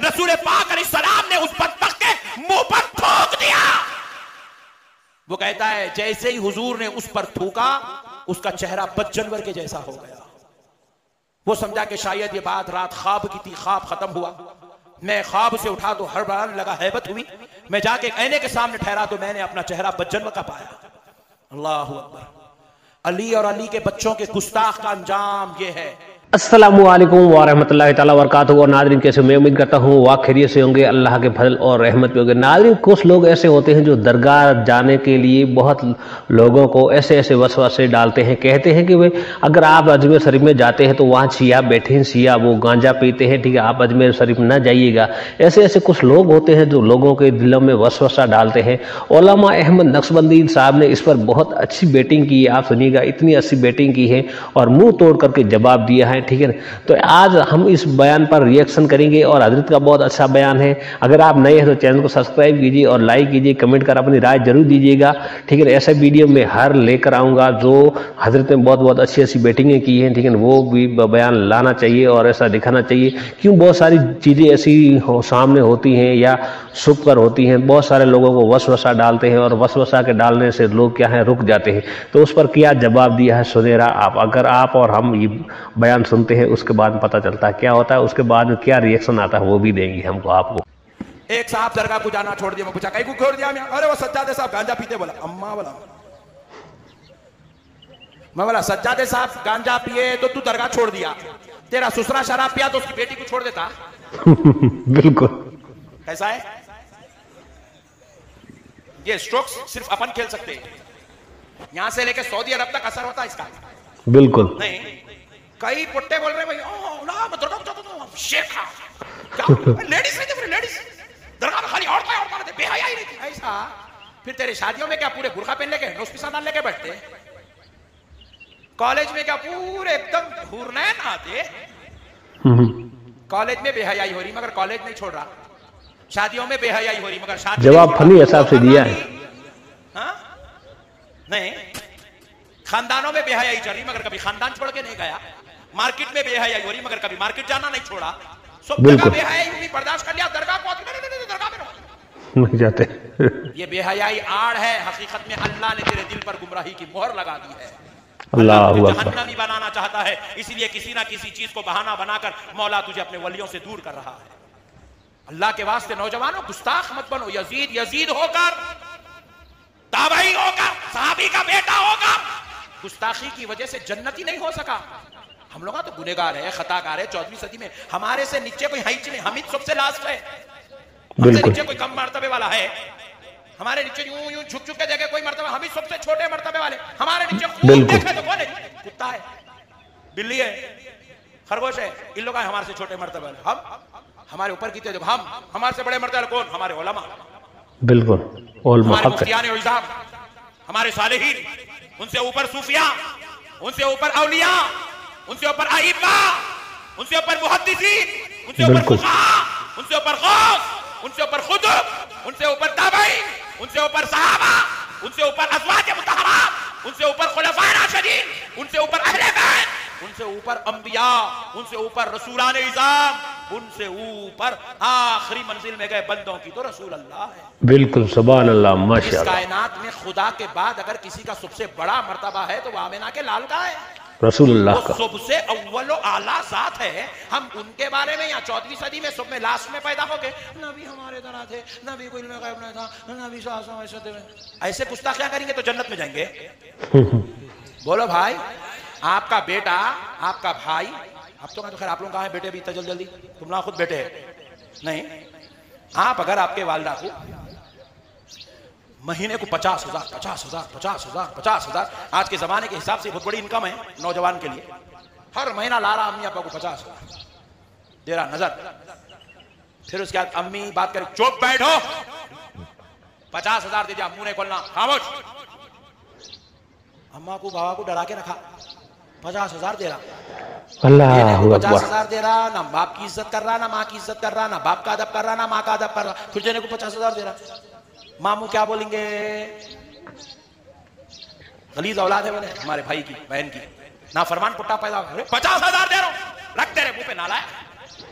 رسول پاک علیہ السلام نے اس بدبخت کے منہ پر تھوک دیا. وہ کہتا ہے جیسے ہی حضور نے اس پر تھوکا اس کا چہرہ بدجنور کے جیسا ہو گیا. وہ سمجھا کہ شاید یہ بات رات خواب کی تھی, خواب ختم ہوا. میں خواب سے اٹھا تو ہڑبڑانے لگا, ہیبت ہوئی. میں جا کے آئینے کے سامنے ٹھہرا تو میں نے اپنا چہرہ بدجنور کا پایا. اللہ اکبر. علی اور علی کے بچوں کے گستاخ کا انجام یہ ہے. السلام علیکم ورحمۃ اللہ تعالیٰ وبرکاتہ. اور ناظرین کیسے, میں امید کرتا ہوں وہ خیریت سے ہوں گے, اللہ کے فضل اور رحمت پہ ہوں گے. ناظرین کچھ لوگ ایسے ہوتے ہیں جو درگاہ جانے کے لیے بہت لوگوں کو ایسے ایسے وسوسے ڈالتے ہیں. کہتے ہیں کہ اگر آپ اجمیر شریف میں جاتے ہیں تو وہاں شیعہ بیٹھے ہیں, شیعہ وہ گانجا پیتے ہیں, ٹھیک ہے, آپ اجمیر شریف نہ جائیے گا. ایسے ایسے کچھ لوگ ہوتے ہیں جو لوگوں کے دلوں میں وسوسہ ڈالتے ہیں. علامہ احمد نقشبندی صاحب نے اس پر بہت اچھی بیٹنگ کی ہے. آپ سنیے گا, اتنی اچھی بیٹنگ کی ہے اور منہ توڑ کر کے جواب دیا ہے, ٹھیک ہے. تو آج ہم اس بیان پر ریئیکشن کریں گے اور حضرت کا بہت اچھا بیان ہے. اگر آپ نئے ہیں تو چینل کو سبسکرائب کیجیے اور لائک کیجیے, کمنٹ کر اپنی رائے ضرور دیجیے گا, ٹھیک ہے. ایسے ویڈیو میں ہر لے کر آؤں گا جو حضرت نے بہت اچھی اچھی بیٹنگیں کی ہیں, ٹھیک ہے, وہ بھی بیان لانا چاہیے اور ایسا دکھانا چاہیے. کیوں بہت ساری چیزیں ایسی سامنے ہوتی ہیں یا چھپ کر ہوتی ہیں, بہت سارے لوگوں کو وسوسہ ڈالتے ہیں اور وسوسہ کے ڈالنے سے لوگ کیا ہیں رک جاتے ہیں. تو اس پر کیا جواب دیا ہے سنیرا آپ. اگر آپ اور ہم یہ بیان سنتے ہیں اس کے بعد پتہ چلتا ہے کیا ہوتا ہے, اس کے بعد کیا ریئیکشن آتا ہے وہ بھی دیں گے ہم کو آپ کو. ایک صاحب درگاہ کو جانا چھوڑ دیا. میں پوچھا کہیں کو چھوڑ دیا؟ ارے وہ سجادے صاحب گانجا پیتے. بولا اماں بولا میں بولا سجادے صاحب گانجا پیے تو درگاہ چھوڑ دیا, تیرا سسرا شراب پیا تو اس کی بیٹی کو چھوڑ دیتا. بالکل کیسا ہے یہ سٹروکس؟ صرف اپن کھیل سکتے ہیں, یہاں سے لے کے سعودی عرب تک اثر ہوتا ہے اس کا. بالکل نہیں, کئی پٹے بول رہے ہیں شیخ لیڈیز نہیں تھے, لیڈیز درگاہ میں خالی عورتیں رہتے, بے حیائی نہیں تھی. ایسا پھر تیرے شادیوں میں کیا پورے برقع پہن لے کے نوز پیسہ ڈال لے کے بیٹھتے, کالج میں کیا پورے ایک دم حورنین آتے. کالج میں بے حیائی ہو رہی مگر کالج نہیں چھوڑ رہا, شادیوں میں بے حیائی ہو رہی مگر شادی جواب فنی حساب سے دیا ہے. ہاں نہیں, خاندانوں میں بے حیائی چل رہی مگر کبھی خاندان چھوڑ کے نہیں گیا. مارکیٹ میں بے حیائی ہو رہی مگر کبھی مارکیٹ جانا نہیں چھوڑا. سب جگہ بے حیائی ہوئی, برداشت کر لیا. درگاہ کو درگاہ میں نہیں جاتے. یہ بے حیائی آڑ ہے, حقیقت میں اللہ نے تیرے دل پر گمراہی کی مہر لگا دی ہے. اللہ تجھے جہنمی بنانا چاہتا ہے, اسی لیے کسی نہ کسی چیز کو بہانہ بنا کر مولا تجھے اپنے ولیوں سے دور کر رہا ہے. اللہ کے واسطے نوجوانوں گستاخ مت بنو. یزید ہو کر, تابعی ہو کر, صحابی کا بیٹا ہو کر گستاخی کی وجہ سے جنتی نہیں ہو سکا. ہم لوگ تو گنہگار ہے, خطا کار ہے. 14ویں صدی میں ہمارے سے نیچے کوئی ہائچ نہیں, ہم ہی سب سے لاسٹ ہے. ہم سے نیچے کوئی کم مرتبے والا ہے, ہمارے نیچے یوں جھک جھک کے دیکھے کوئی مرتبہ, ہم ہی سب سے چھوٹے مرتبے والے. ہمارے نیچے خون دیکھے تو کون ہے؟ کتا ہے, بلی ہے, خرگوش ہے. ان لوگ ہمارے سے چھوٹے مرتبے والے. ہم ہمارے اوپر کی تھے, ہم ہمارے سے بڑے مرتبے والے کون؟ ہمارے علماء. بالکل ہمارے مفتیان اعظام, ہمارے صالحین, ان سے اوپر صوفیاء, ان سے اوپر اولیاء, ان سے اوپر ائمہ, ان سے اوپر محدثین, ان سے اوپر فقہاء, ان سے اوپر غوث, ان سے اوپر قطب, ان سے اوپر تابعین, ان سے اوپر صحابہ, ان سے اوپر ازواج مطہرات, ان سے اوپر خلفاء راشدین, ان سے اوپر اہل بیت, ان سے اوپر انبیاء, ان سے اوپر رسولان اعظام, ان سے اوپر آخری منزل میں گئے بندوں کی تو رسول اللہ ہے. بالکل سبحان اللہ ماشاء اللہ. اس کائنات میں خدا کے بعد اگر کسی کا سب سے بڑا مرتبہ ہے تو وہ آمنہ کے لال کا ہے, رسول اللہ کا. وہ سب سے اول و اعلیٰ ذات ہے. ہم ان کے بارے میں یا 14ویں صدی میں سب میں لاسٹ میں پیدا ہو گئے, نبی ہمارے طرح تھے, نبی کو علم غیب نہیں تھا, نبی صلی اللہ علیہ وسلم. ایسے گستاخیاں کریں گے تو جنت میں جائیں گے. بولو بھائی, آپ کا بیٹا, آپ کا بھائی, اب تو خیر آپ لوگ کہاں ہیں بیٹے بھی جلدی, تم نہ خود بیٹے نہیں. آپ اگر آپ کے والدہ کو مہینے کو 50,000 آج کے زمانے کے حساب سے بہت بڑی انکم ہے نوجوان کے لیے. ہر مہینہ لا رہا امی ابا کو 50,000 دے رہا نظر. پھر اس کے بعد امی بات کرے, چپ بیٹھو, 50,000 دے دیا, منہ نہیں کھولنا, خاموش. اماں کو بابا کو ڈرا کے رکھا, 50,000 دے رہا, اللہ 50,000 دے رہا, نہ باپ کی عزت کر رہا, نہ ماں کی عزت کر رہا, نہ باپ کا ادب کر رہا, نہ ماں کا ادب کر رہا. پھر دینے کو 50,000 دے رہا. ماموں کیا بولیں گے؟ غلیظ اولاد ہے بولے ہمارے بھائی کی, بہن کی, نافرمان پٹا پیدا ہو. 50,000 دے رہا ہوں, رکھ تیرے منہ پہ نالا ہے.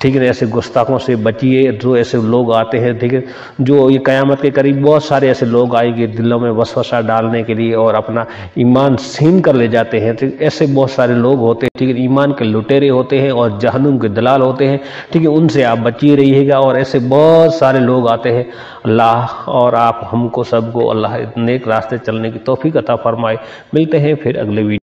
ٹھیک ہے، ایسے گستاخوں سے بچیے جو ایسے لوگ آتے ہیں، ٹھیک ہے، جو یہ قیامت کے قریب بہت سارے ایسے لوگ آئیں گے دلوں میں وسوسہ ڈالنے کے لیے اور اپنا ایمان چھین کر لے جاتے ہیں، ٹھیک، ایسے بہت سارے لوگ ہوتے ہیں، ٹھیک ہے، ایمان کے لٹیرے ہوتے ہیں اور جہنم کے دلال ہوتے ہیں، ٹھیک ہے، ان سے آپ بچیے رہیے گا، اور ایسے بہت سارے لوگ آتے ہیں۔ اللہ اور آپ ہم کو سب کو اللہ نیک راستے چلنے کی توفیق عطا فرمائے۔ ملتے ہیں پھر اگلے ویڈیو